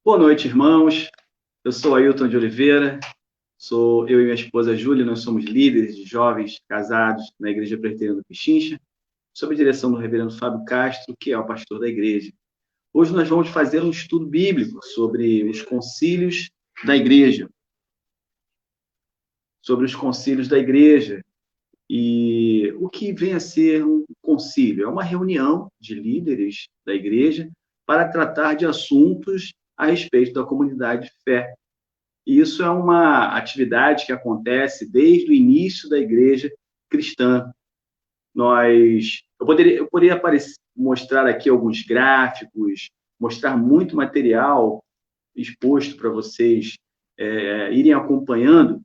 Boa noite, irmãos. Eu sou Ailton de Oliveira, sou eu e minha esposa Júlia, nós somos líderes de jovens casados na Igreja Presbiteriana do Pichincha, sob a direção do reverendo Fábio Castro, que é o pastor da igreja. Hoje nós vamos fazer um estudo bíblico sobre os concílios da igreja, E o que vem a ser um concílio? É uma reunião de líderes da igreja para tratar de assuntos a respeito da comunidade de fé. E isso é uma atividade que acontece desde o início da igreja cristã. Eu poderia mostrar aqui alguns gráficos, mostrar muito material exposto para vocês irem acompanhando,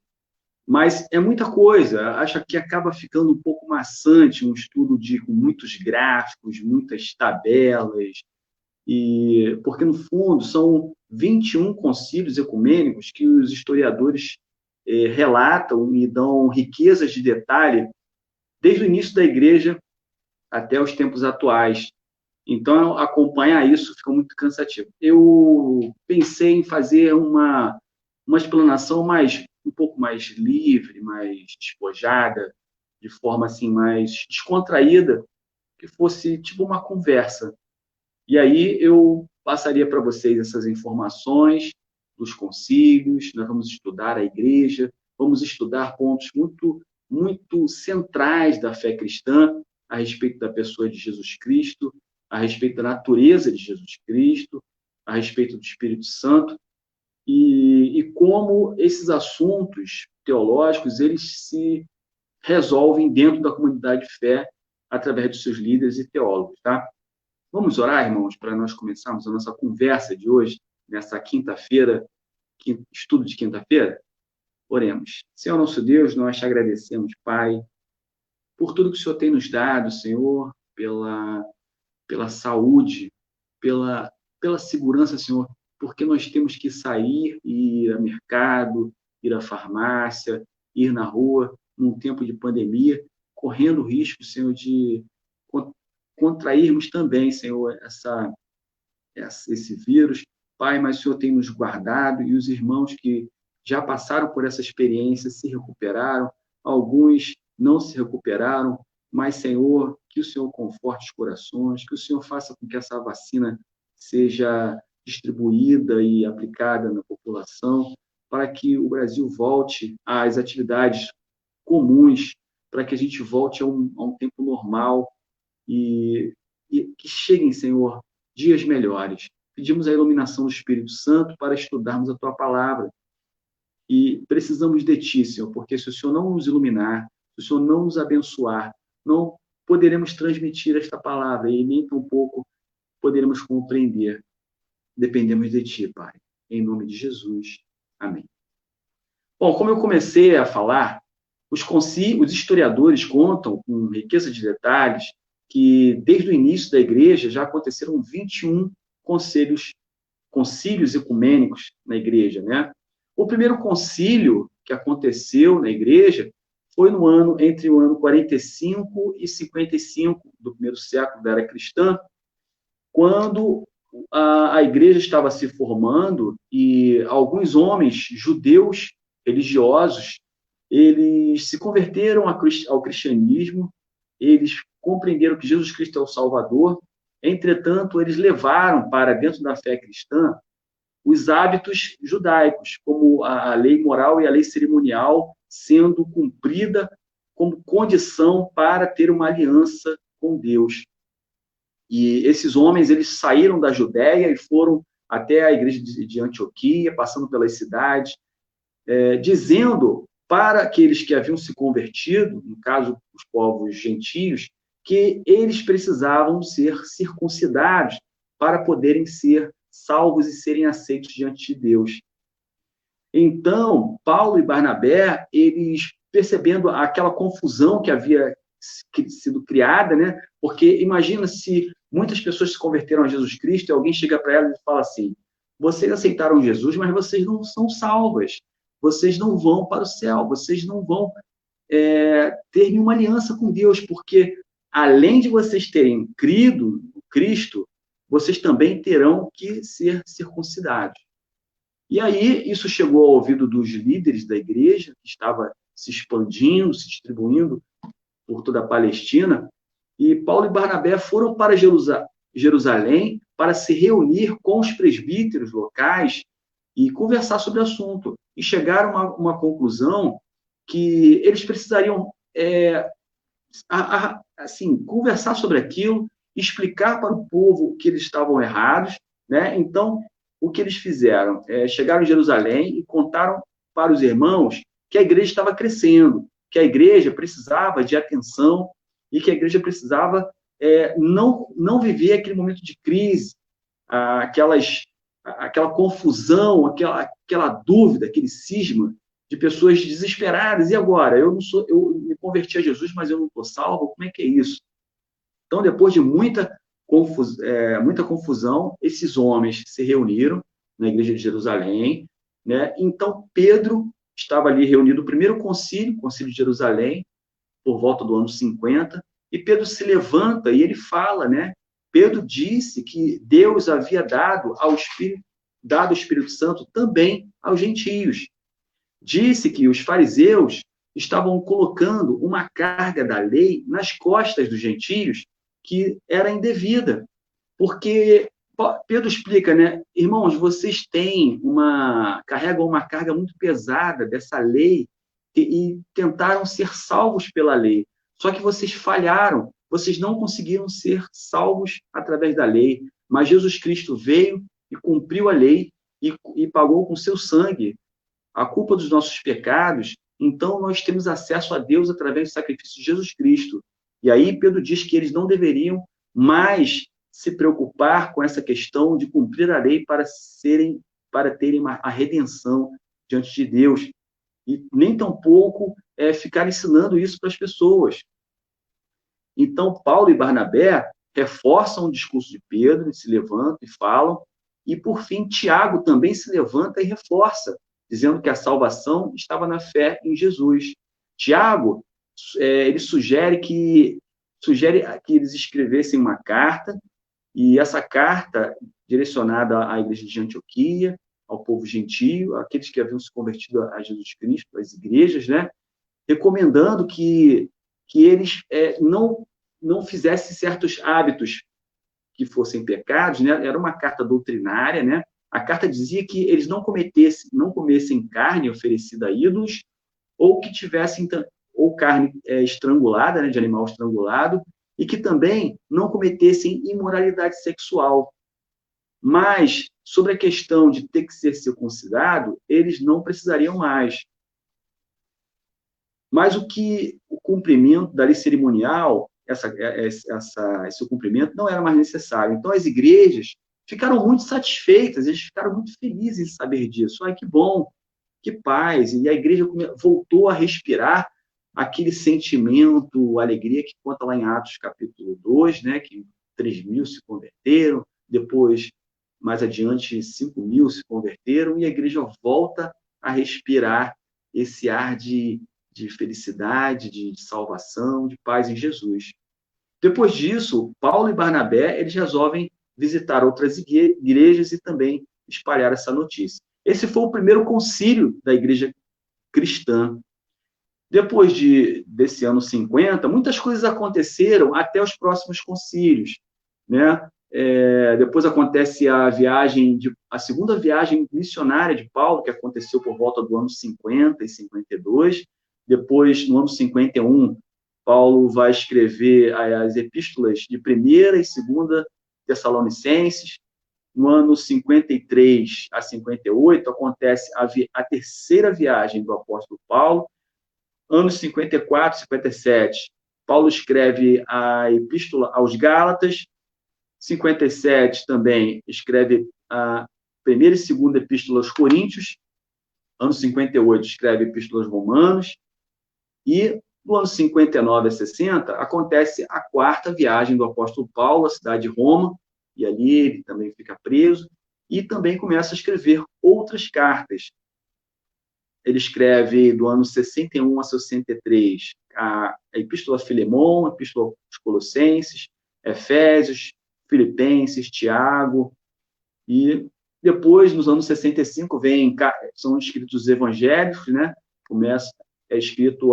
mas é muita coisa. Acho que acaba ficando um pouco maçante um estudo com muitos gráficos, muitas tabelas, porque, no fundo, são 21 concílios ecumênicos que os historiadores relatam e dão riquezas de detalhe desde o início da igreja até os tempos atuais. Então, acompanhar isso fica muito cansativo. Eu pensei em fazer uma explanação um pouco mais livre, mais despojada, de forma assim mais descontraída, que fosse tipo uma conversa. E aí eu passaria para vocês essas informações dos concílios, nós vamos estudar a igreja, vamos estudar pontos muito centrais da fé cristã, a respeito da pessoa de Jesus Cristo, a respeito da natureza de Jesus Cristo, a respeito do Espírito Santo, e como esses assuntos teológicos eles se resolvem dentro da comunidade de fé através dos seus líderes e teólogos, tá? Vamos orar, irmãos, para nós começarmos a nossa conversa de hoje, nessa quinta-feira, estudo de quinta-feira? Oremos. Senhor nosso Deus, nós te agradecemos, Pai, por tudo que o Senhor tem nos dado, Senhor, pela saúde, pela segurança, Senhor, porque nós temos que sair e ir ao mercado, ir à farmácia, ir na rua, num tempo de pandemia, correndo o risco, Senhor, de contrairmos também, Senhor, esse vírus. Pai, mas o Senhor tem nos guardado e os irmãos que já passaram por essa experiência se recuperaram, alguns não se recuperaram, mas, Senhor, que o Senhor conforte os corações, que o Senhor faça com que essa vacina seja distribuída e aplicada na população, para que o Brasil volte às atividades comuns, para que a gente volte a um tempo normal e que cheguem, Senhor, dias melhores. Pedimos a iluminação do Espírito Santo para estudarmos a Tua palavra. E precisamos de Ti, Senhor, porque se o Senhor não nos iluminar, se o Senhor não nos abençoar, não poderemos transmitir esta palavra e nem tampouco poderemos compreender. Dependemos de Ti, Pai. Em nome de Jesus. Amém. Bom, como eu comecei a falar, os historiadores contam com riqueza de detalhes que, desde o início da igreja, já aconteceram 21 concílios ecumênicos na igreja, né? O primeiro concílio que aconteceu na igreja foi entre o ano 45 e 55 do primeiro século da era cristã, quando a igreja estava se formando e alguns homens judeus religiosos eles se converteram ao cristianismo, eles compreenderam que Jesus Cristo é o Salvador, entretanto, eles levaram para dentro da fé cristã os hábitos judaicos, como a lei moral e a lei cerimonial sendo cumprida como condição para ter uma aliança com Deus. E esses homens, eles saíram da Judéia e foram até a igreja de Antioquia, passando pelas cidades, dizendo para aqueles que haviam se convertido, no caso, os povos gentios, que eles precisavam ser circuncidados para poderem ser salvos e serem aceitos diante de Deus. Então, Paulo e Barnabé, eles percebendo aquela confusão que havia sido criada, né? Porque imagina se muitas pessoas se converteram a Jesus Cristo e alguém chega para elas e fala assim: vocês aceitaram Jesus, mas vocês não são salvas. Vocês não vão para o céu, vocês não vão ter nenhuma aliança com Deus, porque além de vocês terem crido no Cristo, vocês também terão que ser circuncidados. E aí isso chegou ao ouvido dos líderes da igreja, que estava se expandindo, se distribuindo por toda a Palestina, e Paulo e Barnabé foram para Jerusalém para se reunir com os presbíteros locais e conversar sobre o assunto. E chegaram a uma conclusão que eles precisariam assim, conversar sobre aquilo, explicar para o povo que eles estavam errados, né? Então, o que eles fizeram? Chegaram em Jerusalém e contaram para os irmãos que a igreja estava crescendo, que a igreja precisava de atenção e que a igreja precisava não viver aquele momento de crise, aquela confusão, aquela dúvida, aquele cisma de pessoas desesperadas. E agora? Eu me converti a Jesus, mas eu não estou salvo? Como é que é isso? Então, depois de muita confusão, esses homens se reuniram na igreja de Jerusalém, né? Então, Pedro estava ali reunido no primeiro concílio, concílio de Jerusalém, por volta do ano 50, e Pedro se levanta e ele fala, né? Pedro disse que Deus havia dado o Espírito Santo também aos gentios. Disse que os fariseus estavam colocando uma carga da lei nas costas dos gentios que era indevida. Porque Pedro explica, né? Irmãos, vocês carregam uma carga muito pesada dessa lei e tentaram ser salvos pela lei. Só que vocês falharam, vocês não conseguiram ser salvos através da lei. Mas Jesus Cristo veio e cumpriu a lei e pagou com seu sangue a culpa dos nossos pecados. Então, nós temos acesso a Deus através do sacrifício de Jesus Cristo. E aí, Pedro diz que eles não deveriam mais se preocupar com essa questão de cumprir a lei para terem a redenção diante de Deus. E nem tampouco ficar ensinando isso para as pessoas. Então, Paulo e Barnabé reforçam o discurso de Pedro, se levantam e falam, e, por fim, Tiago também se levanta e reforça, dizendo que a salvação estava na fé em Jesus. Tiago, ele sugere que eles escrevessem uma carta, e essa carta direcionada à igreja de Antioquia, ao povo gentio, aqueles que haviam se convertido a Jesus Cristo, às igrejas, né? Recomendando que eles não fizessem certos hábitos que fossem pecados, né? Era uma carta doutrinária, né? A carta dizia que eles não comessem carne oferecida a ídolos, ou que tivessem ou carne estrangulada, né, de animal estrangulado, e que também não cometessem imoralidade sexual. Mas, sobre a questão de ter que ser circuncidado, eles não precisariam mais. Mas o cumprimento da lei cerimonial, esse cumprimento não era mais necessário. Então, as igrejas ficaram muito satisfeitas, eles ficaram muito felizes em saber disso. Ai, que bom, que paz. E a igreja voltou a respirar aquele sentimento, alegria que conta lá em Atos capítulo 2, né, que 3.000 se converteram, depois, mais adiante, 5.000 se converteram, e a igreja volta a respirar esse ar de felicidade, de salvação, de paz em Jesus. Depois disso, Paulo e Barnabé, eles resolvem visitar outras igrejas e também espalhar essa notícia. Esse foi o primeiro concílio da igreja cristã. Depois desse ano 50, muitas coisas aconteceram até os próximos concílios, né? Depois acontece a segunda viagem missionária de Paulo, que aconteceu por volta do ano 50 e 52. Depois, no ano 51, Paulo vai escrever as epístolas de 1ª e 2ª Tessalonicenses. No ano 53 a 58, acontece a terceira viagem do apóstolo Paulo. Anos 54 e 57, Paulo escreve a epístola aos Gálatas. 57 também escreve a 1ª e 2ª epístola aos Coríntios. Ano 58 escreve a epístola aos Romanos. E no ano 59 a 60 acontece a 4ª viagem do apóstolo Paulo à cidade de Roma, e ali ele também fica preso, e também começa a escrever outras cartas. Ele escreve do ano 61 a 63 a Epístola a Filemon, a Epístola aos Colossenses, Efésios, Filipenses, Tiago, e Depois, nos anos 65, são escritos os evangelhos, né? É escrito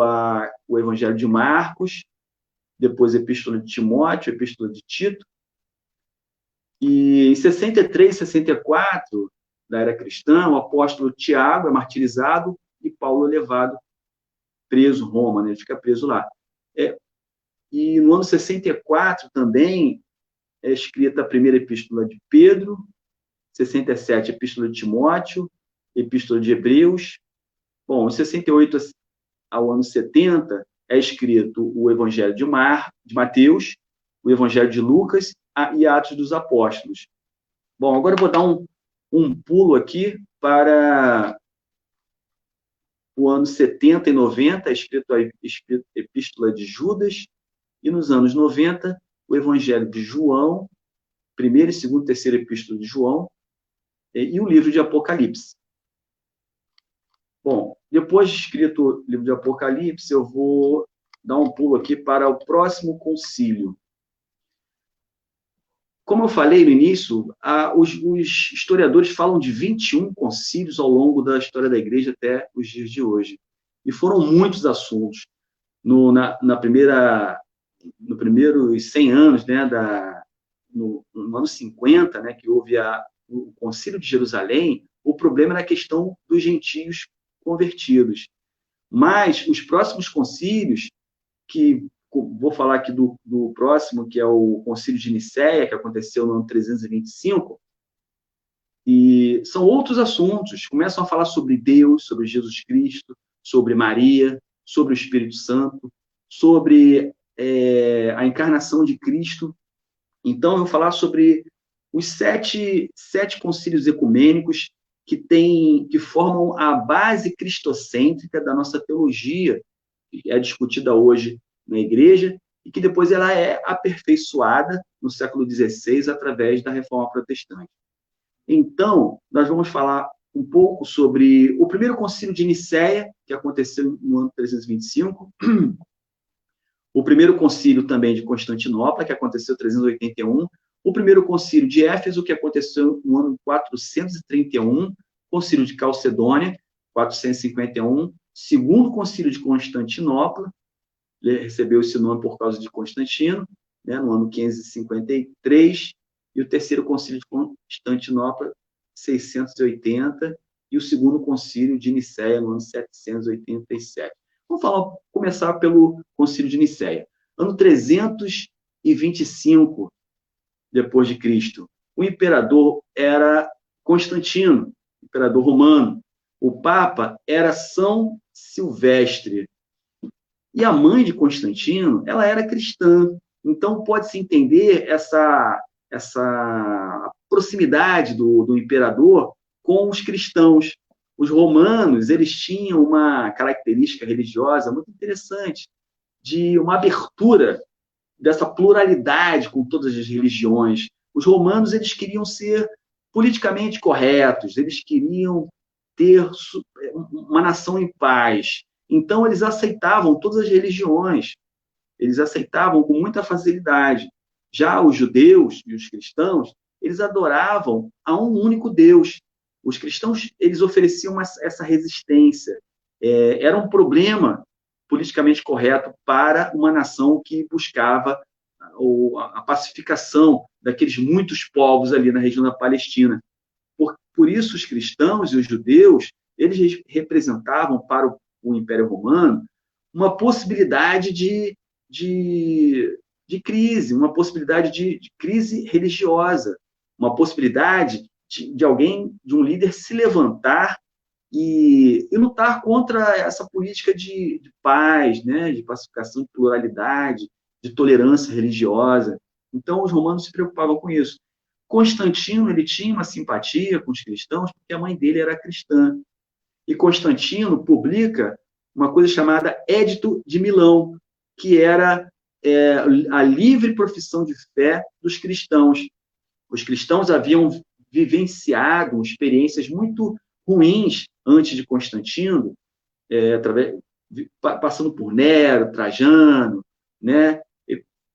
o Evangelho de Marcos, depois a Epístola de Timóteo, a Epístola de Tito. E em 63, 64, da era cristã, o apóstolo Tiago é martirizado e Paulo é levado preso em Roma, né? Ele fica preso lá. E no ano 64 também é escrita a primeira Epístola de Pedro, 67, Epístola de Timóteo, Epístola de Hebreus. Bom, em 68 ao ano 70 é escrito o Evangelho de Mateus, o Evangelho de Lucas e Atos dos Apóstolos. Bom, agora eu vou dar um pulo aqui para o ano 70 e 90, é escrito a Epístola de Judas, e nos anos 90, o Evangelho de João, primeira, segunda e terceira Epístola de João, e o livro de Apocalipse. Bom, depois de escrito o livro de Apocalipse, eu vou dar um pulo aqui para o próximo concílio. Como eu falei no início, os historiadores falam de 21 concílios ao longo da história da igreja até os dias de hoje. E foram muitos assuntos. No primeiros 100 anos, né, no ano 50, né, que houve o Concílio de Jerusalém, o problema era a questão dos gentios convertidos. Mas os próximos concílios, que vou falar aqui do próximo, que é o Concílio de Nicéia, que aconteceu no ano 325, e são outros assuntos. Começam a falar sobre Deus, sobre Jesus Cristo, sobre Maria, sobre o Espírito Santo, sobre a encarnação de Cristo. Então, eu vou falar sobre os sete concílios ecumênicos que formam a base cristocêntrica da nossa teologia, que é discutida hoje na igreja, e que depois ela é aperfeiçoada no século XVI através da Reforma Protestante. Então, nós vamos falar um pouco sobre o primeiro concílio de Nicéia, que aconteceu no ano 325, o primeiro concílio também de Constantinopla, que aconteceu em 381, o primeiro concílio de Éfeso, que aconteceu no ano 431, concílio de Calcedônia, 451, segundo concílio de Constantinopla, ele recebeu esse nome por causa de Constantino, né, no ano 553, e o terceiro concílio de Constantinopla, 680, e o segundo concílio de Nicéia, no ano 787. Vamos começar pelo concílio de Nicéia. Ano 325 depois de Cristo. O imperador era Constantino, imperador romano. O papa era São Silvestre. E a mãe de Constantino, ela era cristã. Então, pode-se entender essa proximidade do imperador com os cristãos. Os romanos, eles tinham uma característica religiosa muito interessante, de uma abertura dessa pluralidade com todas as religiões. Os romanos, eles queriam ser politicamente corretos, eles queriam ter uma nação em paz. Então, eles aceitavam todas as religiões, eles aceitavam com muita facilidade. Já os judeus e os cristãos, eles adoravam a um único Deus. Os cristãos, eles ofereciam essa resistência. Era um problema politicamente correto para uma nação que buscava a pacificação daqueles muitos povos ali na região da Palestina. Por isso, os cristãos e os judeus, eles representavam para o Império Romano uma possibilidade de crise, uma possibilidade de crise religiosa, uma possibilidade de alguém, de um líder se levantar e lutar contra essa política de paz, né, de pacificação, de pluralidade, de tolerância religiosa. Então, os romanos se preocupavam com isso. Constantino, ele tinha uma simpatia com os cristãos porque a mãe dele era cristã. E Constantino publica uma coisa chamada Édito de Milão, que era a livre profissão de fé dos cristãos. Os cristãos haviam vivenciado experiências muito ruins antes de Constantino, passando por Nero, Trajano, né,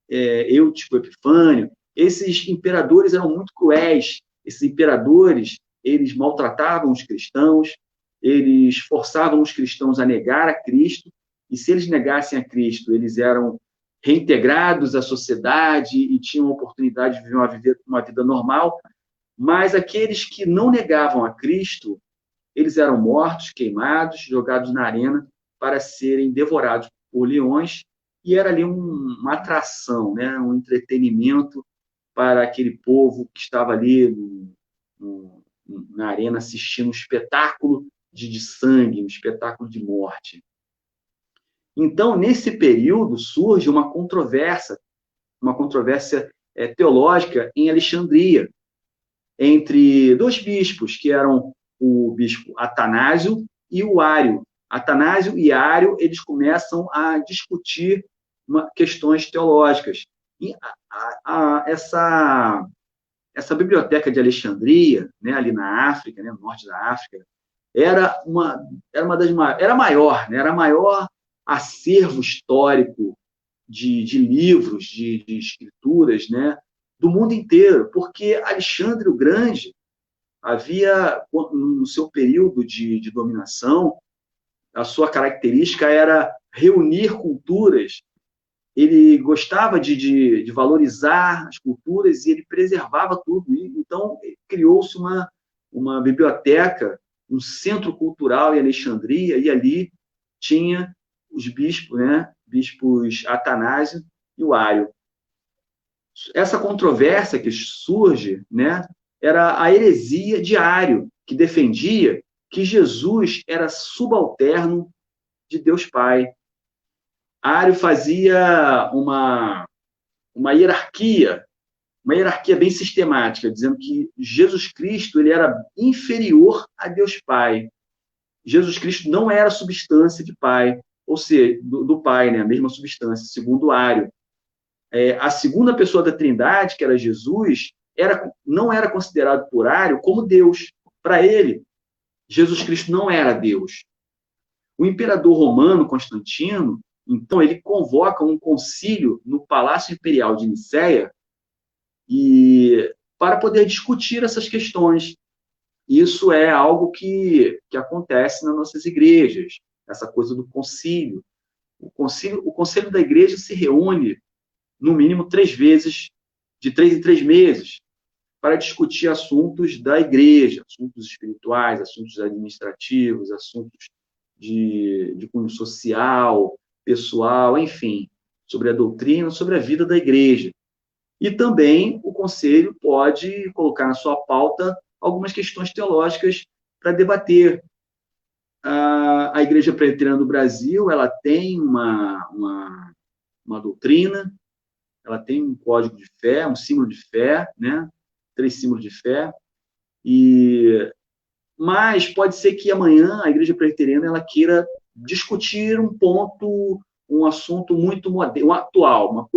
Eutico Epifânio. Esses imperadores eram muito cruéis. Esses imperadores, eles maltratavam os cristãos, eles forçavam os cristãos a negar a Cristo, e se eles negassem a Cristo, eles eram reintegrados à sociedade e tinham a oportunidade de viver uma vida normal, mas aqueles que não negavam a Cristo, eles eram mortos, queimados, jogados na arena para serem devorados por leões, e era ali uma atração, né? Um entretenimento para aquele povo que estava ali na arena assistindo um espetáculo de sangue, um espetáculo de morte. Então, nesse período, surge uma controvérsia teológica em Alexandria, entre dois bispos, que eram o bispo Atanásio e o Ário. Atanásio e Ário, eles começam a discutir questões teológicas. E essa biblioteca de Alexandria, né, ali na África, né, no norte da África, era maior, né, era maior acervo histórico de livros, de escrituras, né, do mundo inteiro, porque Alexandre o Grande havia, no seu período de dominação, a sua característica era reunir culturas. Ele gostava de valorizar as culturas e ele preservava tudo. Então, criou-se uma biblioteca, um centro cultural em Alexandria, e ali tinha os bispos, né? Bispos Atanásio e o Ário. Essa controvérsia que surge, né, era a heresia de Ário, que defendia que Jesus era subalterno de Deus Pai. Ário fazia uma hierarquia bem sistemática, dizendo que Jesus Cristo ele era inferior a Deus Pai. Jesus Cristo não era substância de Pai, ou seja, do Pai, né, a mesma substância, segundo Ário. A segunda pessoa da Trindade, que era Jesus, não era considerado por Ário como Deus. Para ele, Jesus Cristo não era Deus. O imperador romano, Constantino, então, ele convoca um concílio no Palácio Imperial de Nicéia para poder discutir essas questões. Isso é algo que acontece nas nossas igrejas, essa coisa do concílio. O conselho da igreja se reúne, no mínimo, 3 vezes, de 3 em 3 meses, para discutir assuntos da igreja, assuntos espirituais, assuntos administrativos, assuntos de cunho social, pessoal, enfim, sobre a doutrina, sobre a vida da igreja. E também o conselho pode colocar na sua pauta algumas questões teológicas para debater. A Igreja Presbiteriana do Brasil, ela tem uma doutrina, ela tem um código de fé, um símbolo de fé, né? 3 símbolos de fé, mas pode ser que amanhã a Igreja Presbiteriana ela queira discutir um assunto muito moderno, atual,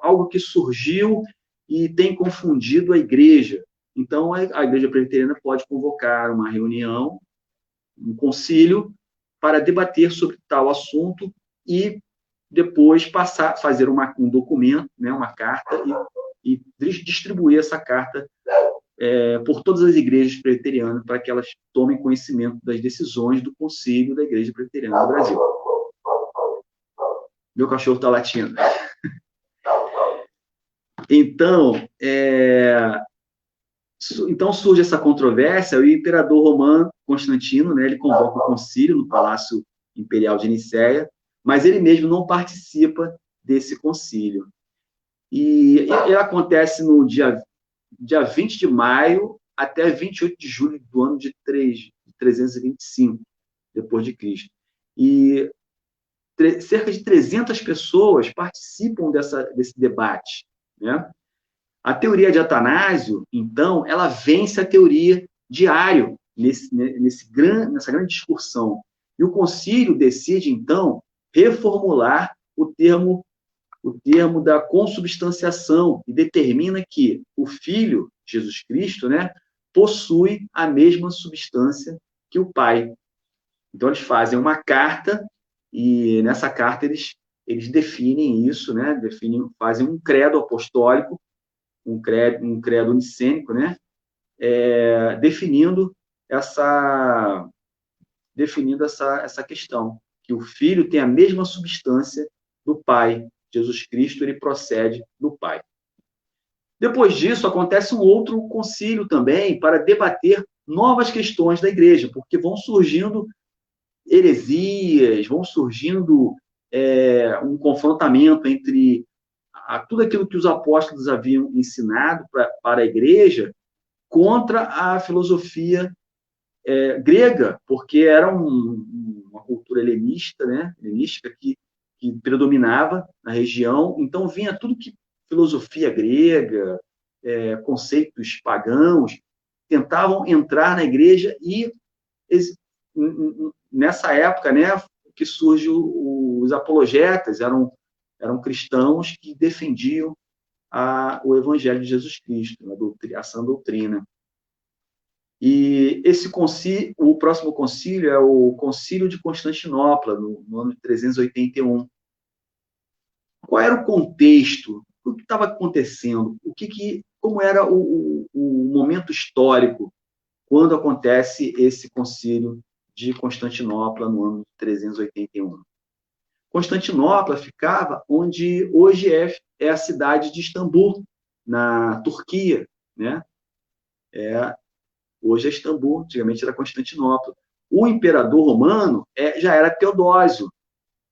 algo que surgiu e tem confundido a igreja. Então, a Igreja Presbiteriana pode convocar uma reunião, um concílio, para debater sobre tal assunto e depois fazer um documento, né, uma carta, e distribuir essa carta por todas as igrejas presbiterianas para que elas tomem conhecimento das decisões do Concílio da Igreja Presbiteriana do Brasil. Meu cachorro está latindo. Então surge essa controvérsia, o imperador romano Constantino, né, ele convoca o concílio no Palácio Imperial de Nicéia, mas ele mesmo não participa desse concílio. E ele acontece no dia 20 de maio até 28 de julho do ano de 325 depois de Cristo. E cerca de 300 pessoas participam desse debate, né? A teoria de Atanásio, então, ela vence a teoria de Ário nessa grande discussão. E o concílio decide, então, reformular o termo da consubstanciação e determina que o Filho, Jesus Cristo, né, possui a mesma substância que o Pai. Então, eles fazem uma carta e nessa carta eles definem isso, né, fazem um credo apostólico, um credo nicênico, né, definindo essa questão, que o Filho tem a mesma substância do Pai. Jesus Cristo, ele procede do Pai. Depois disso, acontece um outro concílio também para debater novas questões da igreja, porque vão surgindo heresias, vão surgindo um confrontamento entre tudo aquilo que os apóstolos haviam ensinado para a igreja contra a filosofia grega, porque era uma cultura helenista, né? Helenística que predominava na região. Então, vinha tudo que filosofia grega, conceitos pagãos, tentavam entrar na igreja e nessa época, né, que surgem os apologetas, eram cristãos que defendiam o Evangelho de Jesus Cristo, a sã doutrina. E o próximo concílio é o Concílio de Constantinopla, no ano de 381. Qual era o contexto? O que estava acontecendo? Como era o momento histórico quando acontece esse concílio de Constantinopla no ano de 381? Constantinopla ficava onde hoje é a cidade de Istambul, na Turquia, né? Hoje é Istambul, antigamente era Constantinopla. O imperador romano já era Teodósio,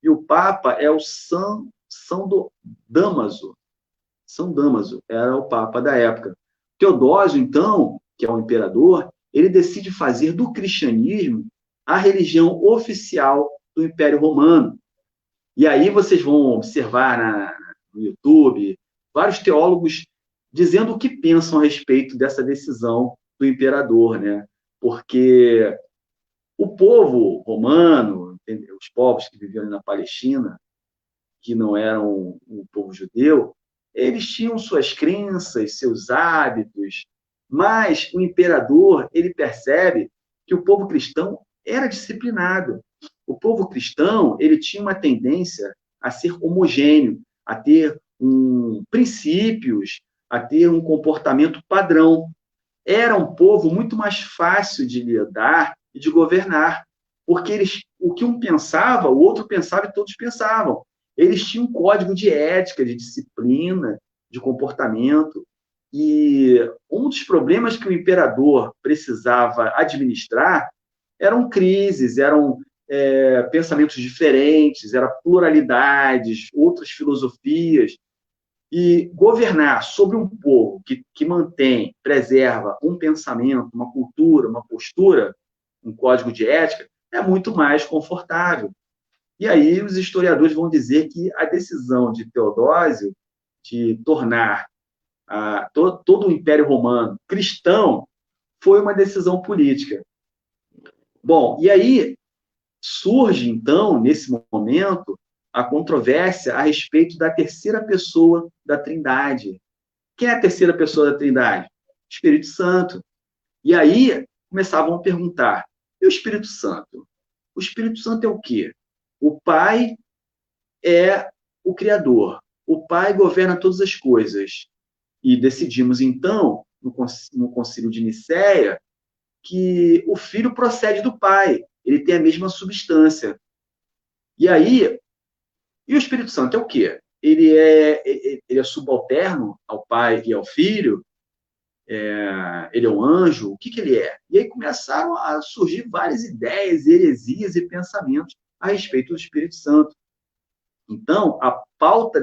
e o Papa é o São Damaso. São Damaso era o Papa da época. Teodósio, então, que é o imperador, ele decide fazer do cristianismo a religião oficial do Império Romano. E aí vocês vão observar no YouTube vários teólogos dizendo o que pensam a respeito dessa decisão do imperador, né? Porque o povo romano, os povos que viviam na Palestina, que não eram o povo judeu, eles tinham suas crenças, seus hábitos, mas o imperador, ele percebe que o povo cristão era disciplinado. O povo cristão, ele tinha uma tendência a ser homogêneo, a ter princípios, a ter um comportamento padrão. Era um povo muito mais fácil de lidar e de governar, porque o que um pensava, o outro pensava e todos pensavam. Eles tinham um código de ética, de disciplina, de comportamento. E um dos problemas que o imperador precisava administrar eram crises, eram pensamentos diferentes, eram pluralidades, outras filosofias. E governar sobre um povo que mantém, preserva um pensamento, uma cultura, uma postura, um código de ética, é muito mais confortável. E aí os historiadores vão dizer que a decisão de Teodósio de tornar todo o Império Romano cristão foi uma decisão política. Bom, e aí surge, então, nesse momento, a controvérsia a respeito da terceira pessoa da Trindade. Quem é a terceira pessoa da Trindade? Espírito Santo. E aí começavam a perguntar, e o Espírito Santo? O Espírito Santo é o quê? O Pai é o Criador. O Pai governa todas as coisas. E decidimos, então, no Concílio de Nicéia, que o Filho procede do Pai. Ele tem a mesma substância. E aí, e o Espírito Santo é o quê? Ele é subalterno ao Pai e ao Filho? Ele é um anjo? O que ele é? E aí começaram a surgir várias ideias, heresias e pensamentos a respeito do Espírito Santo. Então, a pauta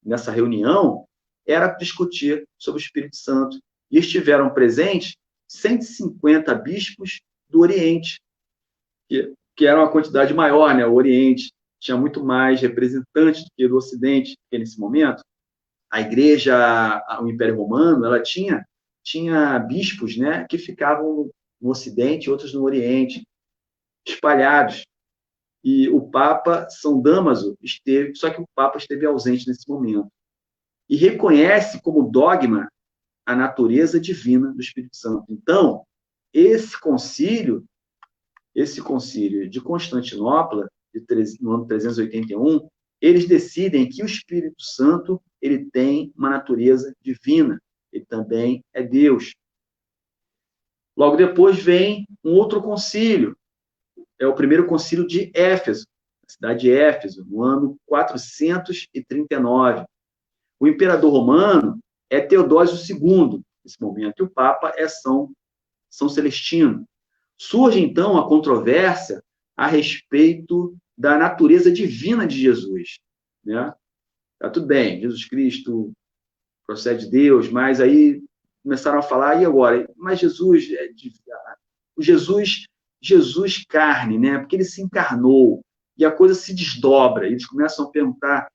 nessa reunião era discutir sobre o Espírito Santo. E estiveram presentes 150 bispos do Oriente, que era uma quantidade maior, né? O Oriente tinha muito mais representantes do que do Ocidente, porque nesse momento a Igreja, o Império Romano, ela tinha bispos, né, que ficavam no Ocidente, outros no Oriente, espalhados. E o Papa São Damaso só que o Papa esteve ausente nesse momento. E reconhece como dogma a natureza divina do Espírito Santo. Então, esse concílio de Constantinopla, no ano 381, eles decidem que o Espírito Santo ele tem uma natureza divina, ele também é Deus. Logo depois vem um outro concílio, é o primeiro concílio de Éfeso, a cidade de Éfeso, no ano 439. O imperador romano é Teodósio II, nesse momento, e o Papa é São Celestino. Surge, então, a controvérsia a respeito da natureza divina de Jesus. Né? Tá tudo bem, Jesus Cristo procede de Deus, mas aí começaram a falar, e agora? Mas Jesus, Jesus carne, né? Porque ele se encarnou, e a coisa se desdobra, eles começam a perguntar,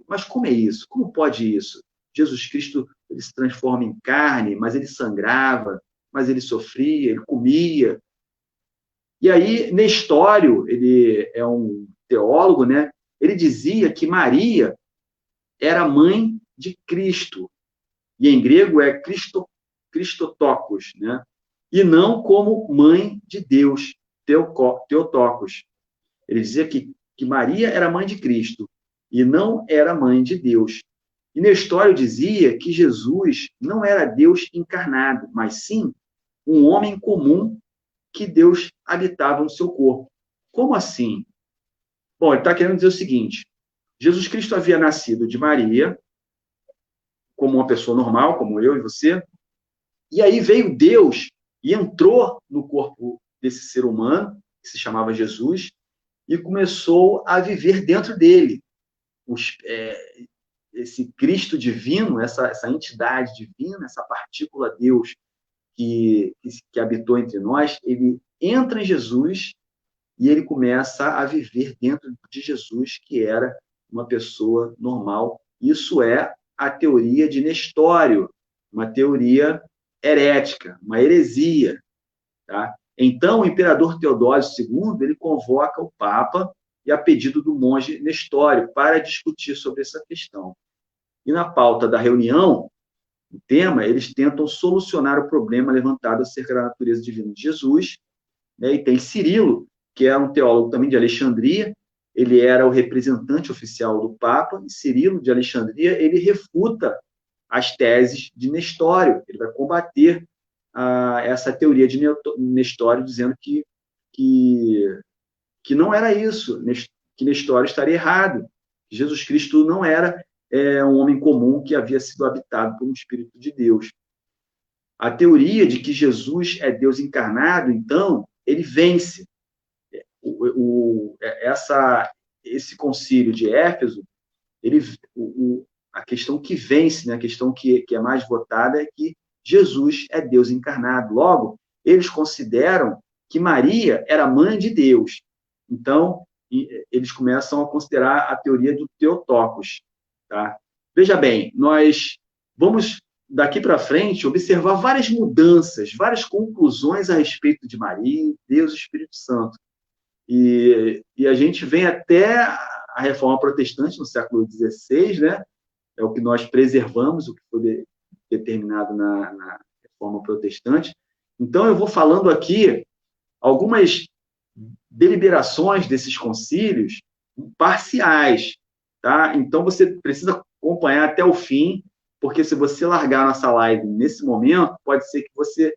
mas como é isso? Como pode isso? Jesus Cristo ele se transforma em carne, mas ele sangrava, mas ele sofria, ele comia. E aí, Nestório, ele é um teólogo, né? Ele dizia que Maria era mãe de Cristo, e em grego é Christotokos, né? E não como mãe de Deus, Theotokos. Ele dizia que Maria era mãe de Cristo e não era mãe de Deus. E Nestório dizia que Jesus não era Deus encarnado, mas sim um homem comum que Deus habitava no seu corpo. Como assim? Bom, ele está querendo dizer o seguinte: Jesus Cristo havia nascido de Maria, como uma pessoa normal, como eu e você, e aí veio Deus e entrou no corpo desse ser humano, que se chamava Jesus, e começou a viver dentro dele. Esse Cristo divino, essa entidade divina, essa partícula Deus que habitou entre nós, ele entra em Jesus e ele começa a viver dentro de Jesus, que era uma pessoa normal. Isso é a teoria de Nestório, uma teoria herética, uma heresia. Tá? Então, o imperador Teodósio II ele convoca o Papa e a pedido do monge Nestório para discutir sobre essa questão. E na pauta da reunião, o tema, eles tentam solucionar o problema levantado acerca da natureza divina de Jesus, né? E tem Cirilo, que é um teólogo também de Alexandria, ele era o representante oficial do Papa, e Cirilo de Alexandria, ele refuta as teses de Nestório, ele vai combater essa teoria de Nestório, dizendo que não era isso, que Nestório estaria errado, que Jesus Cristo não era um homem comum que havia sido habitado por um Espírito de Deus. A teoria de que Jesus é Deus encarnado, então, ele vence. Esse concílio de Éfeso, a questão que vence, né, a questão que é mais votada é que Jesus é Deus encarnado. Logo, eles consideram que Maria era mãe de Deus. Então, eles começam a considerar a teoria do Theotokos. Tá? Veja bem, nós vamos, daqui para frente, observar várias mudanças, várias conclusões a respeito de Maria, Deus e Espírito Santo. E a gente vem até a Reforma Protestante, no século XVI, né? É o que nós preservamos, o que foi determinado na Reforma Protestante. Então, eu vou falando aqui algumas deliberações desses concílios parciais, tá? Então, você precisa acompanhar até o fim, porque se você largar nossa live nesse momento, pode ser que você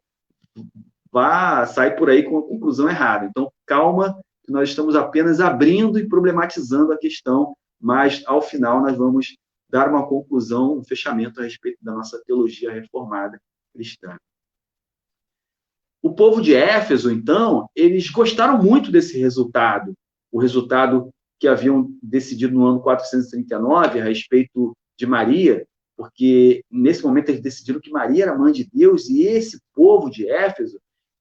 vá sair por aí com a conclusão errada. Então, calma, que nós estamos apenas abrindo e problematizando a questão, mas, ao final, nós vamos dar uma conclusão, um fechamento a respeito da nossa teologia reformada cristã. O povo de Éfeso, então, eles gostaram muito desse resultado, o resultado que haviam decidido no ano 439 a respeito de Maria, porque nesse momento eles decidiram que Maria era mãe de Deus, e esse povo de Éfeso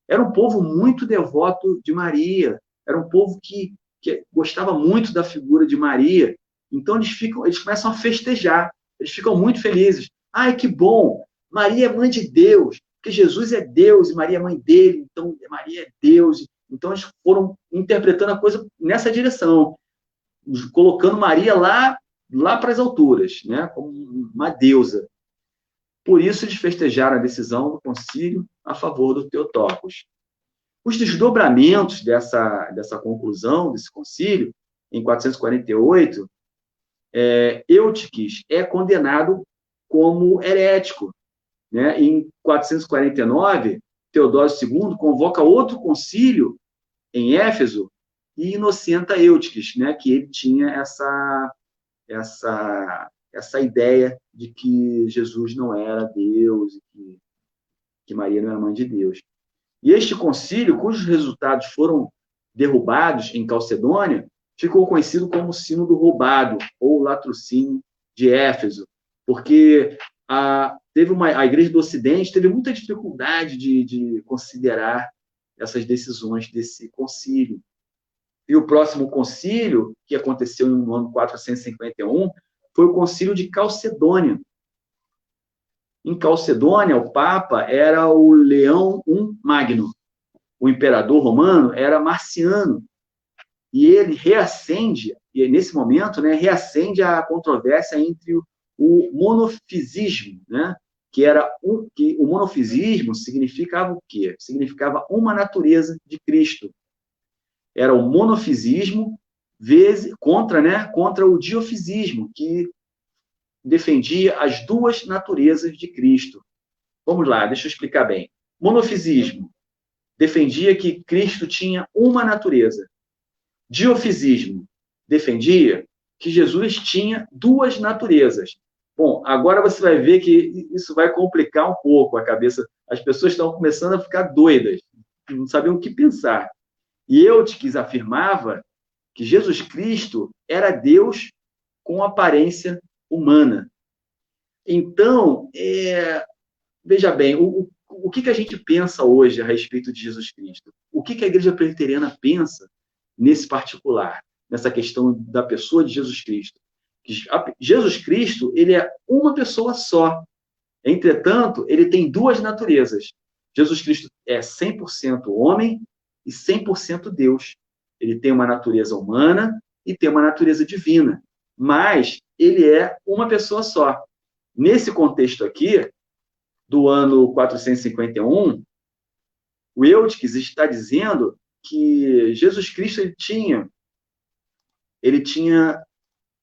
era um povo muito devoto de Maria, era um povo que gostava muito da figura de Maria. Então eles começam a festejar, eles ficam muito felizes. Ai, que bom! Maria é mãe de Deus, porque Jesus é Deus e Maria é mãe dele, então Maria é Deus. Então eles foram interpretando a coisa nessa direção, colocando Maria lá para as alturas, né, como uma deusa. Por isso eles festejaram a decisão do concílio a favor do Theotokos. Os desdobramentos dessa conclusão, desse concílio, em 448, Eutiques é condenado como herético. Né? Em 449, Teodósio II convoca outro concílio em Éfeso e inocenta Eutiques, né, que ele tinha essa ideia de que Jesus não era Deus, que Maria não era mãe de Deus. E este concílio, cujos resultados foram derrubados em Calcedônia, ficou conhecido como Sínodo Roubado, ou Latrocínio de Éfeso, porque a Igreja do Ocidente teve muita dificuldade de considerar essas decisões desse concílio. E o próximo concílio, que aconteceu no ano 451, foi o concílio de Calcedônia. Em Calcedônia, o Papa era o Leão I Magno. O imperador romano era Marciano. E ele reacende, e nesse momento, né, reacende a controvérsia entre o monofisismo, né, que o monofisismo significava o quê? Significava uma natureza de Cristo. Era o monofisismo contra o diofisismo, que defendia as duas naturezas de Cristo. Vamos lá, deixa eu explicar bem. Monofisismo defendia que Cristo tinha uma natureza. Diofisismo defendia que Jesus tinha duas naturezas. Bom, agora você vai ver que isso vai complicar um pouco a cabeça. As pessoas estão começando a ficar doidas, não sabiam o que pensar. E Eutiques afirmava que Jesus Cristo era Deus com aparência humana. Então, veja bem, o que a gente pensa hoje a respeito de Jesus Cristo? O que a Igreja Presbiteriana pensa nesse particular, nessa questão da pessoa de Jesus Cristo? Jesus Cristo, ele é uma pessoa só. Entretanto, ele tem duas naturezas. Jesus Cristo é 100% homem e 100% Deus. Ele tem uma natureza humana e tem uma natureza divina. Mas ele é uma pessoa só. Nesse contexto aqui, do ano 451, o Eutiques está dizendo que Jesus Cristo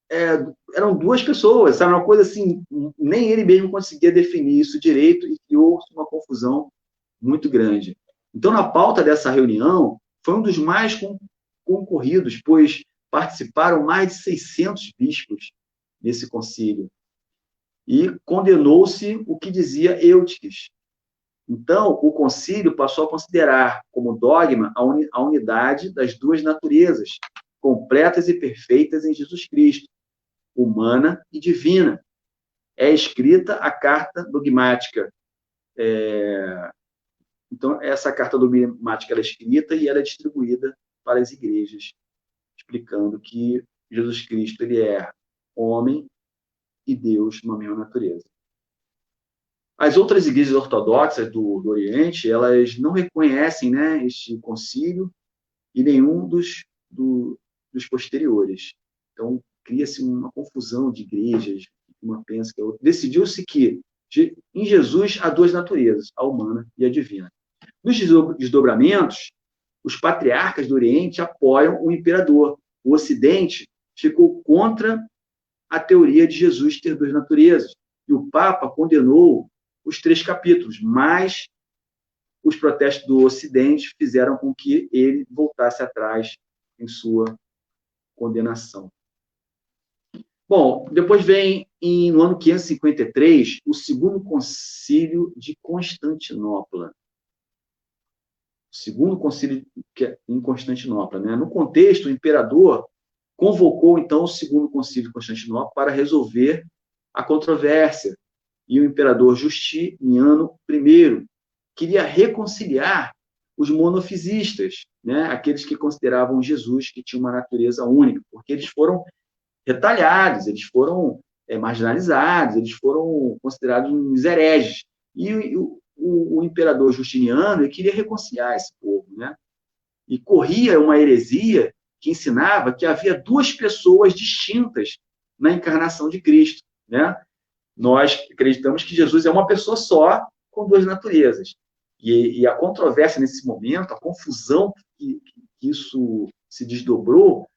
eram duas pessoas, sabe? Uma coisa assim, nem ele mesmo conseguia definir isso direito e criou uma confusão muito grande. Então, na pauta dessa reunião, foi um dos mais concorridos, pois participaram mais de 600 bispos nesse concílio. E condenou-se o que dizia Eutiques. Então, o concílio passou a considerar como dogma a unidade das duas naturezas, completas e perfeitas em Jesus Cristo, humana e divina. É escrita a carta dogmática. Então, essa carta dogmática é escrita e ela é distribuída para as igrejas, explicando que Jesus Cristo ele é homem e Deus numa mesma natureza. As outras igrejas ortodoxas do Oriente, elas não reconhecem, né, este concílio e nenhum dos posteriores. Então, cria-se uma confusão de igrejas, uma pensa que a outra. Decidiu-se que em Jesus há duas naturezas, a humana e a divina. Nos desdobramentos, os patriarcas do Oriente apoiam o imperador. O Ocidente ficou contra a teoria de Jesus ter duas naturezas. E o Papa condenou os 3 capítulos, mas os protestos do Ocidente fizeram com que ele voltasse atrás em sua condenação. Bom, depois vem, no ano 553, o Segundo Concílio de Constantinopla. O Segundo Concílio em Constantinopla, né? No contexto, o imperador convocou, então, o Segundo Concílio de Constantinopla para resolver a controvérsia. E o imperador Justiniano I queria reconciliar os monofisistas, né? Aqueles que consideravam Jesus que tinha uma natureza única, porque eles foram retalhados, eles foram marginalizados, eles foram considerados uns hereges. E o imperador Justiniano ele queria reconciliar esse povo, né? E corria uma heresia que ensinava que havia duas pessoas distintas na encarnação de Cristo, né? Nós acreditamos que Jesus é uma pessoa só, com duas naturezas. E a controvérsia nesse momento, a confusão que isso se desdobrou,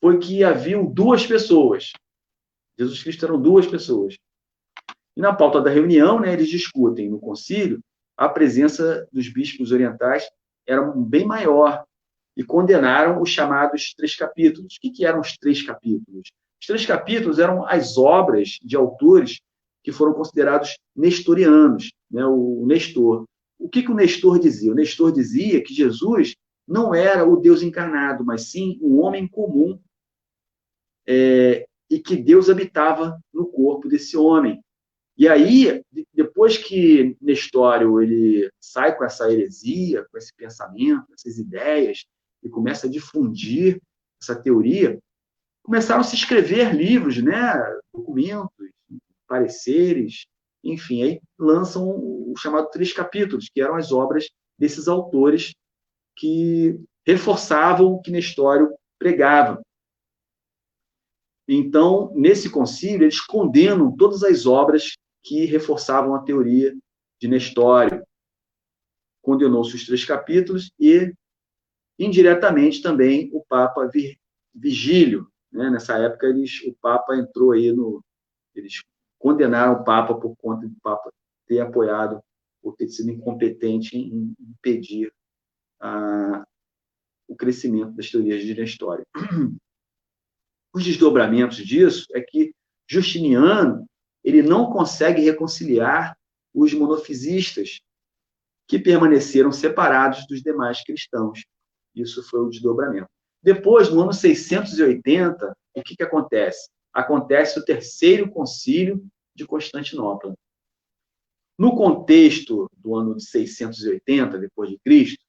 foi que haviam duas pessoas. Jesus Cristo eram duas pessoas. E na pauta da reunião, né, eles discutem no concílio a presença dos bispos orientais era bem maior e condenaram os chamados 3 capítulos. O que eram os 3 capítulos? Os 3 capítulos eram as obras de autores que foram considerados nestorianos, né? O Nestor. O que o Nestor dizia? O Nestor dizia que Jesus não era o Deus encarnado, mas sim um homem comum, e que Deus habitava no corpo desse homem. E aí, depois que Nestório ele sai com essa heresia, com esse pensamento, essas ideias, e começa a difundir essa teoria, começaram a se escrever livros, né, documentos, pareceres, enfim, aí lançam o chamado 3 capítulos, que eram as obras desses autores que reforçavam o que Nestório pregava. Então, nesse concílio, eles condenam todas as obras que reforçavam a teoria de Nestório. Condenou-se os 3 capítulos e, indiretamente, também o Papa Vigílio. Né? Nessa época, o Papa entrou aí eles condenaram o Papa por conta do Papa ter apoiado, por ter sido incompetente em impedir o crescimento das teorias de Nestório. Os desdobramentos disso é que Justiniano ele não consegue reconciliar os monofisistas que permaneceram separados dos demais cristãos. Isso foi o desdobramento. Depois, no ano 680, o que acontece? Acontece o terceiro concílio de Constantinopla. No contexto do ano de 680, depois de Cristo,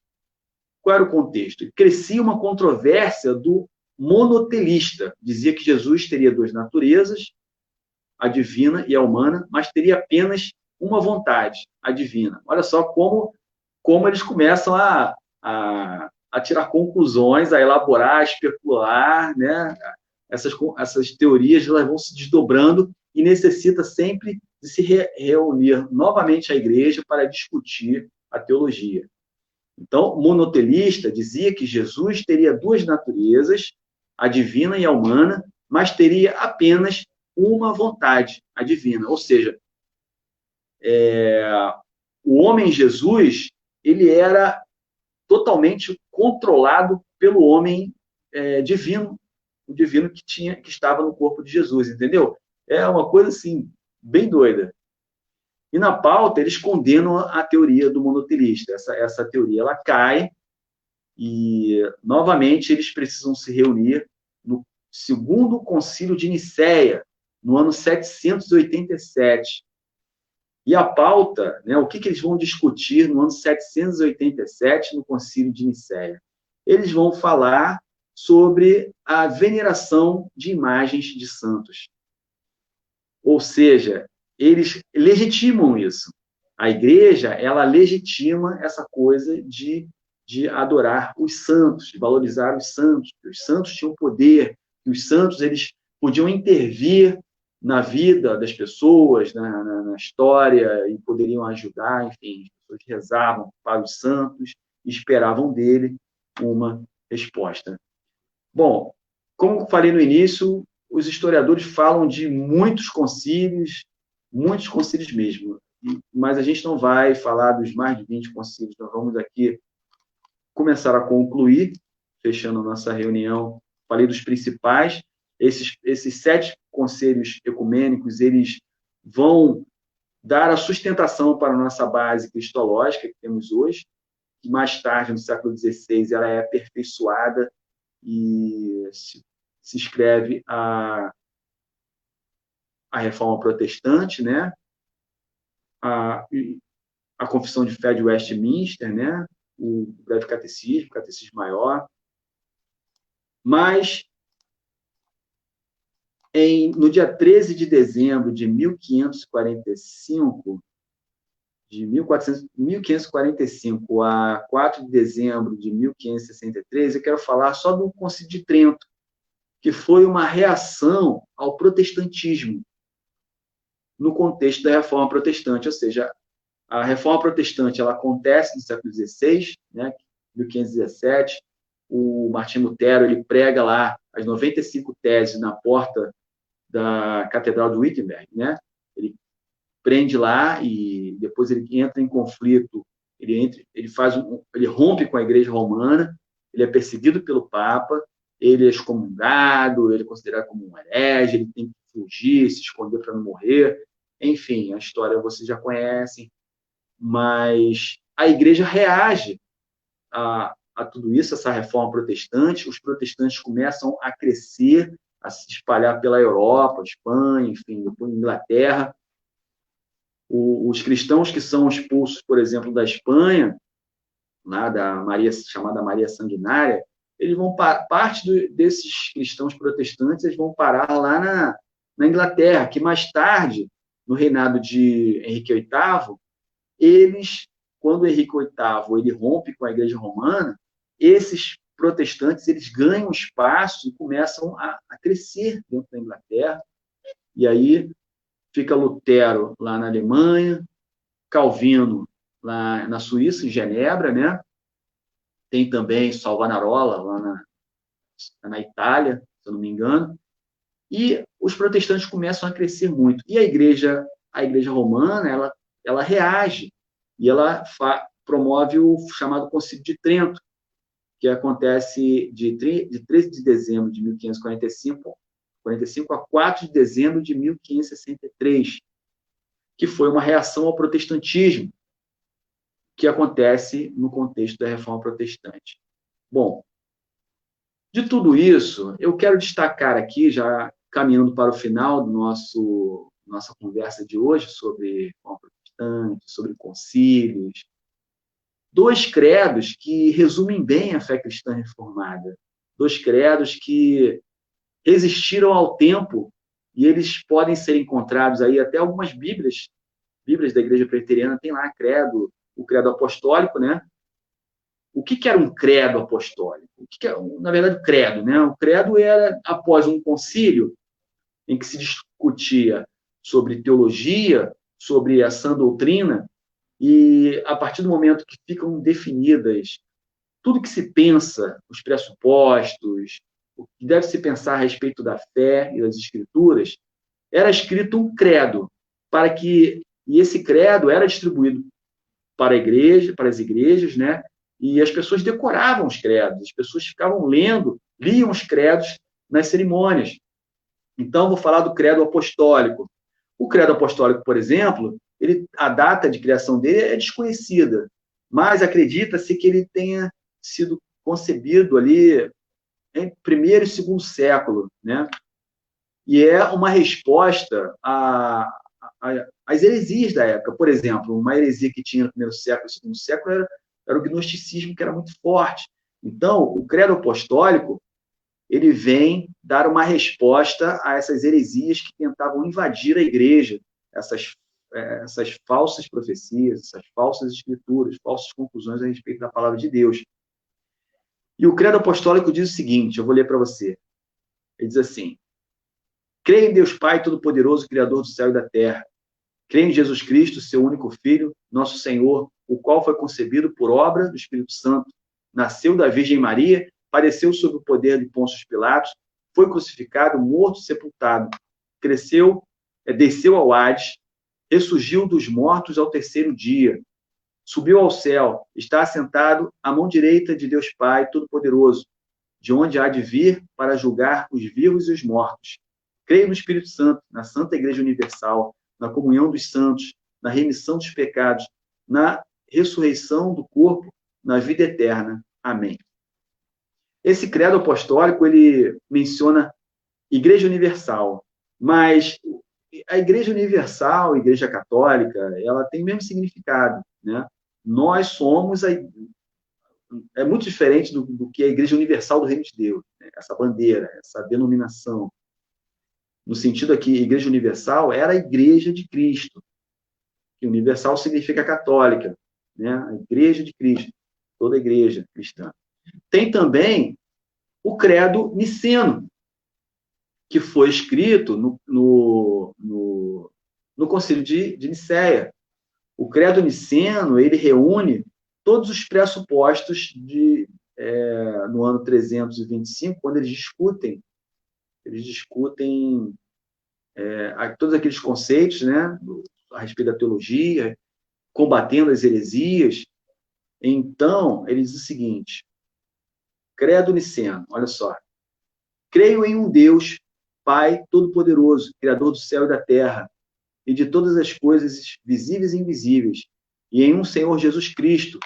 qual era o contexto? Crescia uma controvérsia do monotelista. Dizia que Jesus teria 2 naturezas, a divina e a humana, mas teria apenas uma vontade, a divina. Olha só como eles começam a tirar conclusões, a elaborar, a especular, né? Essas teorias elas vão se desdobrando e necessita sempre de se reunir novamente a igreja para discutir a teologia. Então, o monotelista dizia que Jesus teria 2 naturezas, a divina e a humana, mas teria apenas uma vontade, a divina. Ou seja, o homem Jesus, ele era totalmente controlado pelo homem divino, o divino que estava no corpo de Jesus, entendeu? É uma coisa assim, bem doida. E na pauta, eles condenam a teoria do monotelista. Essa teoria ela cai e, novamente, eles precisam se reunir no segundo concílio de Nicéia, no ano 787. E a pauta, né, o que eles vão discutir no ano 787, no concílio de Nicéia? Eles vão falar sobre a veneração de imagens de santos. Ou seja, eles legitimam isso. A igreja, ela legitima essa coisa de adorar os santos, de valorizar os santos. Os santos tinham poder, os santos eles podiam intervir na vida das pessoas, na história, e poderiam ajudar, enfim, as pessoas rezavam para os santos e esperavam dele uma resposta. Bom, como falei no início, os historiadores falam de muitos concílios mesmo, mas a gente não vai falar dos mais de 20 concílios, nós vamos aqui começar a concluir, fechando a nossa reunião, falei dos principais, esses 7 conselhos ecumênicos, eles vão dar a sustentação para a nossa base cristológica que temos hoje, que mais tarde, no século XVI, ela é aperfeiçoada e se escreve a Reforma Protestante, né? A Confissão de Fé de Westminster, né? O Breve Catecismo, o Catecismo Maior. Mas, no dia 13 de dezembro de 1545, de 1545 a 4 de dezembro de 1563, eu quero falar só do Concílio de Trento, que foi uma reação ao protestantismo no contexto da Reforma Protestante, ou seja, a Reforma Protestante ela acontece no século XVI, né, 1517, o Martinho Lutero ele prega lá as 95 teses na porta da Catedral de Wittenberg, né? Ele prende lá e depois ele entra em conflito, ele rompe com a Igreja Romana, ele é perseguido pelo Papa, ele é excomungado, ele é considerado como um herege, ele tem que fugir, se esconder para não morrer. Enfim, a história vocês já conhecem, mas a Igreja reage a tudo isso, essa reforma protestante. Os protestantes começam a crescer, a se espalhar pela Europa, Espanha, enfim, depois Inglaterra. Os cristãos que são expulsos, por exemplo, da Espanha, lá da Maria, chamada Maria Sanguinária, eles vão desses cristãos protestantes, eles vão parar lá na Inglaterra, que mais tarde, no reinado de Henrique VIII, quando Henrique VIII ele rompe com a Igreja Romana, esses protestantes eles ganham espaço e começam a crescer dentro da Inglaterra. E aí fica Lutero lá na Alemanha, Calvino lá na Suíça, em Genebra, né? Tem também Savonarola lá na Itália, se eu não me engano. E os protestantes começam a crescer muito. E a igreja romana, ela reage e ela promove o chamado Concílio de Trento, que acontece de 13 de dezembro de 1545 a 4 de dezembro de 1563, que foi uma reação ao protestantismo, que acontece no contexto da Reforma Protestante. Bom, de tudo isso, eu quero destacar aqui, já caminhando para o final do nossa conversa de hoje sobre Reforma Protestante, sobre concílios, 2 credos que resumem bem a fé cristã reformada, 2 credos que resistiram ao tempo e eles podem ser encontrados aí até algumas Bíblias da Igreja Presbiteriana tem lá o credo apostólico, né? O que era um credo apostólico? Na verdade, o credo, né? O credo era após um concílio em que se discutia sobre teologia, sobre a sã doutrina, e a partir do momento que ficam definidas tudo que se pensa, os pressupostos, o que deve se pensar a respeito da fé e das escrituras, era escrito um credo, e esse credo era distribuído para as igrejas, né? E as pessoas decoravam os credos, as pessoas ficavam liam os credos nas cerimônias. Então, vou falar do credo apostólico. O credo apostólico, por exemplo, a data de criação dele é desconhecida, mas acredita-se que ele tenha sido concebido ali em primeiro e segundo século, né? E é uma resposta às heresias da época. Por exemplo, uma heresia que tinha no primeiro século e segundo século era o gnosticismo, que era muito forte. Então, o credo apostólico ele vem dar uma resposta a essas heresias que tentavam invadir a igreja, essas falsas profecias, essas falsas escrituras, falsas conclusões a respeito da palavra de Deus. E o credo apostólico diz o seguinte, eu vou ler para você. Ele diz assim: creio em Deus Pai Todo-Poderoso, Criador do céu e da terra. Creio em Jesus Cristo, seu único Filho, nosso Senhor, o qual foi concebido por obra do Espírito Santo, nasceu da Virgem Maria, padeceu sob o poder de Pôncio Pilatos, foi crucificado, morto, sepultado, desceu ao Hades, ressurgiu dos mortos ao 3º dia, subiu ao céu, está assentado à mão direita de Deus Pai Todo-Poderoso, de onde há de vir para julgar os vivos e os mortos. Creio no Espírito Santo, na Santa Igreja Universal, na comunhão dos santos, na remissão dos pecados, na ressurreição do corpo, na vida eterna. Amém. Esse credo apostólico, ele menciona Igreja Universal, mas a Igreja Universal, a Igreja Católica, ela tem o mesmo significado, né? Nós somos é muito diferente do que a Igreja Universal do Reino de Deus, né? Essa bandeira, essa denominação. No sentido aqui, Igreja Universal era a Igreja de Cristo, que universal significa católica, né? A Igreja de Cristo, toda a igreja cristã. Tem também o credo niceno, que foi escrito no Concílio de Nicéia. O credo niceno, ele reúne todos os pressupostos no ano 325, quando eles discutem todos aqueles conceitos, né, a respeito da teologia, combatendo as heresias. Então, ele diz o seguinte: credo niceno, olha só. Creio em um Deus, Pai Todo-Poderoso, Criador do céu e da terra, e de todas as coisas visíveis e invisíveis, e em um Senhor Jesus Cristo,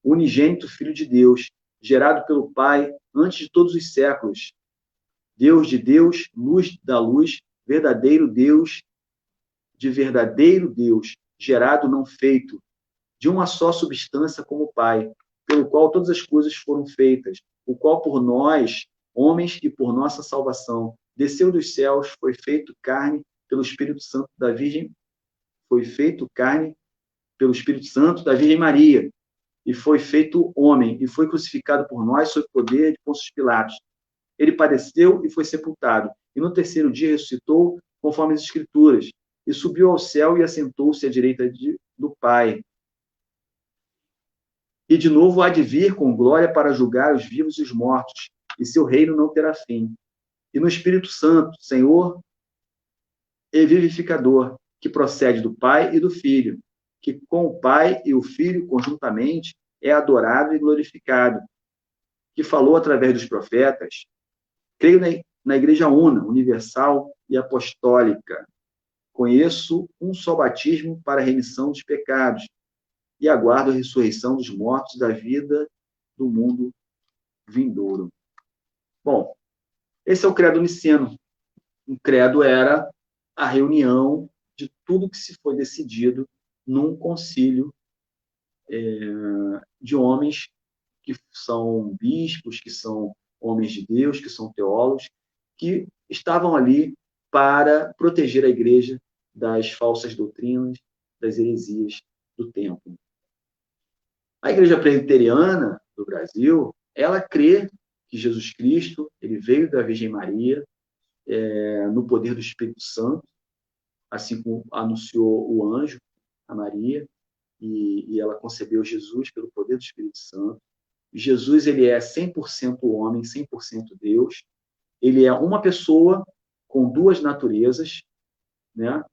unigênito Filho de Deus, gerado pelo Pai antes de todos os séculos, Deus de Deus, luz da luz, verdadeiro Deus de verdadeiro Deus, gerado não feito, de uma só substância como o Pai, pelo qual todas as coisas foram feitas, o qual por nós, homens, e por nossa salvação, desceu dos céus, foi feito carne pelo Espírito Santo da Virgem, foi feito carne pelo Espírito Santo da Virgem Maria, e foi feito homem, e foi crucificado por nós sob o poder de Pôncio Pilatos. Ele padeceu e foi sepultado, e no terceiro dia ressuscitou, conforme as Escrituras, e subiu ao céu e assentou-se à direita do Pai. E de novo há de vir com glória para julgar os vivos e os mortos, e seu reino não terá fim. E no Espírito Santo, Senhor e vivificador, que procede do Pai e do Filho, que com o Pai e o Filho conjuntamente é adorado e glorificado, que falou através dos profetas. Creio na Igreja Una, universal e apostólica. Conheço um só batismo para a remissão dos pecados e aguardo a ressurreição dos mortos da vida do mundo vindouro. Bom, esse é o credo niceno. O credo era a reunião de tudo que se foi decidido num concílio de homens que são bispos, que são homens de Deus, que são teólogos, que estavam ali para proteger a igreja das falsas doutrinas, das heresias do tempo. A Igreja Presbiteriana do Brasil, ela crê que Jesus Cristo ele veio da Virgem Maria no poder do Espírito Santo, assim como anunciou o anjo a Maria, e ela concebeu Jesus pelo poder do Espírito Santo. Jesus ele é 100% homem, 100% Deus. Ele é uma pessoa com duas naturezas, né?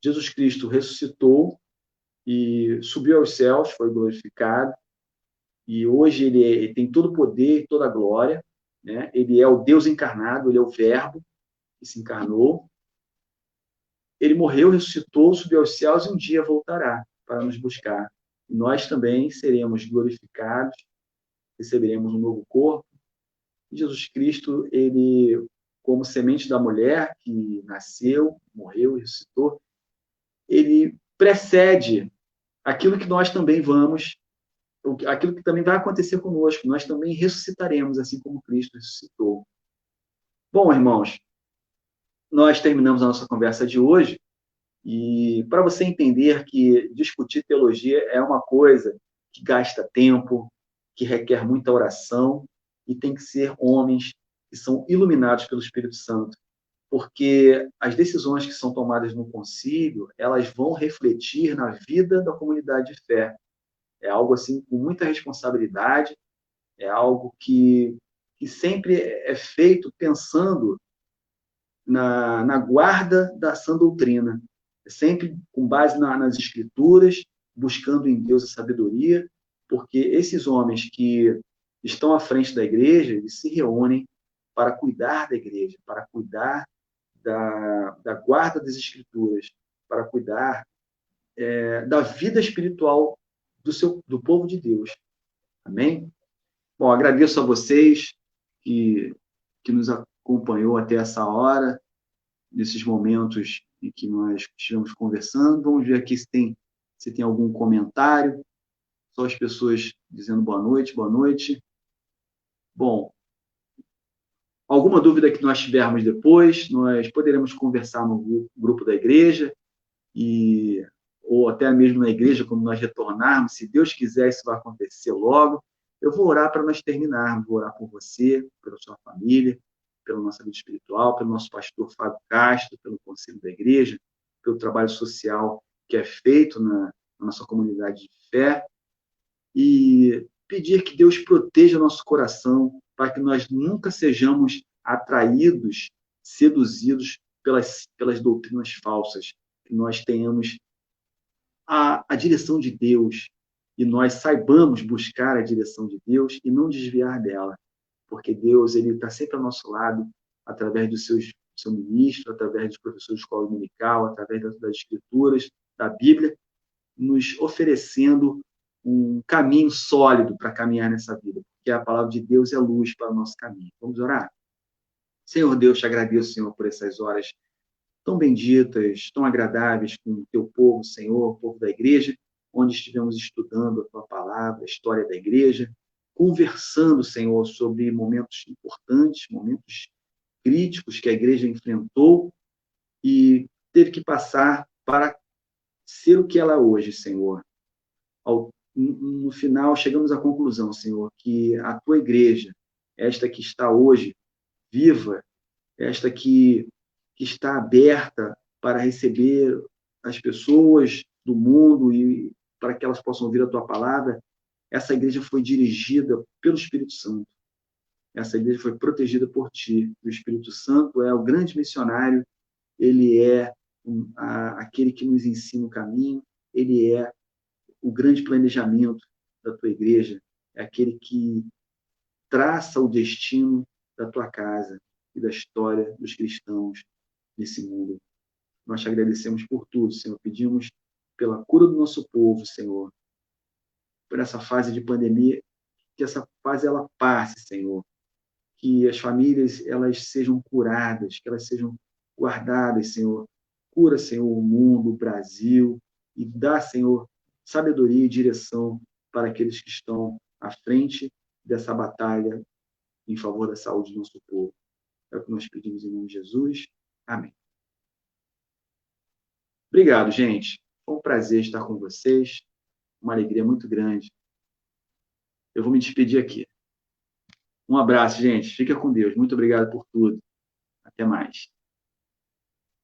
Jesus Cristo ressuscitou e subiu aos céus, foi glorificado, e hoje ele tem todo o poder e toda a glória, né? Ele é o Deus encarnado, ele é o Verbo que se encarnou. Ele morreu, ressuscitou, subiu aos céus e um dia voltará para nos buscar. E nós também seremos glorificados, receberemos um novo corpo. E Jesus Cristo, ele, como semente da mulher que nasceu, morreu e ressuscitou, ele precede aquilo que nós também vamos, aquilo que também vai acontecer conosco. Nós também ressuscitaremos, assim como Cristo ressuscitou. Bom, irmãos, nós terminamos a nossa conversa de hoje, e para você entender que discutir teologia é uma coisa que gasta tempo, que requer muita oração, e tem que ser homens que são iluminados pelo Espírito Santo, porque as decisões que são tomadas no concílio, elas vão refletir na vida da comunidade de fé. É algo assim com muita responsabilidade, é algo que sempre é feito pensando na guarda da sã doutrina, sempre com base nas Escrituras, buscando em Deus a sabedoria, porque esses homens que estão à frente da igreja, eles se reúnem para cuidar da igreja, para cuidar da guarda das Escrituras, para cuidar da vida espiritual do povo de Deus. Amém? Bom, agradeço a vocês que nos acompanhou até essa hora, nesses momentos em que nós estivemos conversando. Vamos ver aqui se tem algum comentário. Só as pessoas dizendo boa noite, boa noite. Bom, alguma dúvida que nós tivermos depois, nós poderemos conversar no grupo da igreja, ou até mesmo na igreja, quando nós retornarmos. Se Deus quiser, isso vai acontecer logo. Eu vou orar para nós terminarmos, vou orar por você, pela sua família, pela nossa vida espiritual, pelo nosso pastor Fábio Castro, pelo conselho da igreja, pelo trabalho social que é feito na nossa comunidade de fé, e pedir que Deus proteja nosso coração, para que nós nunca sejamos atraídos, seduzidos pelas doutrinas falsas, que nós tenhamos a direção de Deus e nós saibamos buscar a direção de Deus e não desviar dela, porque Deus ele está sempre ao nosso lado através do seu ministro, através dos professores de escola dominical, através das escrituras, da Bíblia, nos oferecendo um caminho sólido para caminhar nessa vida, porque a palavra de Deus é luz para o nosso caminho. Vamos orar? Senhor Deus, te agradeço, Senhor, por essas horas tão benditas, tão agradáveis com o teu povo, Senhor, o povo da igreja, onde estivemos estudando a tua palavra, a história da igreja, conversando, Senhor, sobre momentos importantes, momentos críticos que a igreja enfrentou e teve que passar para ser o que ela é hoje, Senhor. No final, chegamos à conclusão, Senhor, que a tua igreja, esta que está hoje viva, esta que está aberta para receber as pessoas do mundo e para que elas possam ouvir a tua palavra, essa igreja foi dirigida pelo Espírito Santo. Essa igreja foi protegida por ti. O Espírito Santo é o grande missionário, ele é aquele que nos ensina o caminho, ele é o grande planejamento da tua igreja, é aquele que traça o destino da tua casa e da história dos cristãos nesse mundo. Nós te agradecemos por tudo, Senhor. Pedimos pela cura do nosso povo, Senhor, por essa fase de pandemia, que essa fase ela passe, Senhor, que as famílias elas sejam curadas, que elas sejam guardadas, Senhor. Cura, Senhor, o mundo, o Brasil, e dá, Senhor, sabedoria e direção para aqueles que estão à frente dessa batalha em favor da saúde do nosso povo. É o que nós pedimos em nome de Jesus. Amém. Obrigado, gente. Foi um prazer estar com vocês. Uma alegria muito grande. Eu vou me despedir aqui. Um abraço, gente. Fica com Deus. Muito obrigado por tudo. Até mais.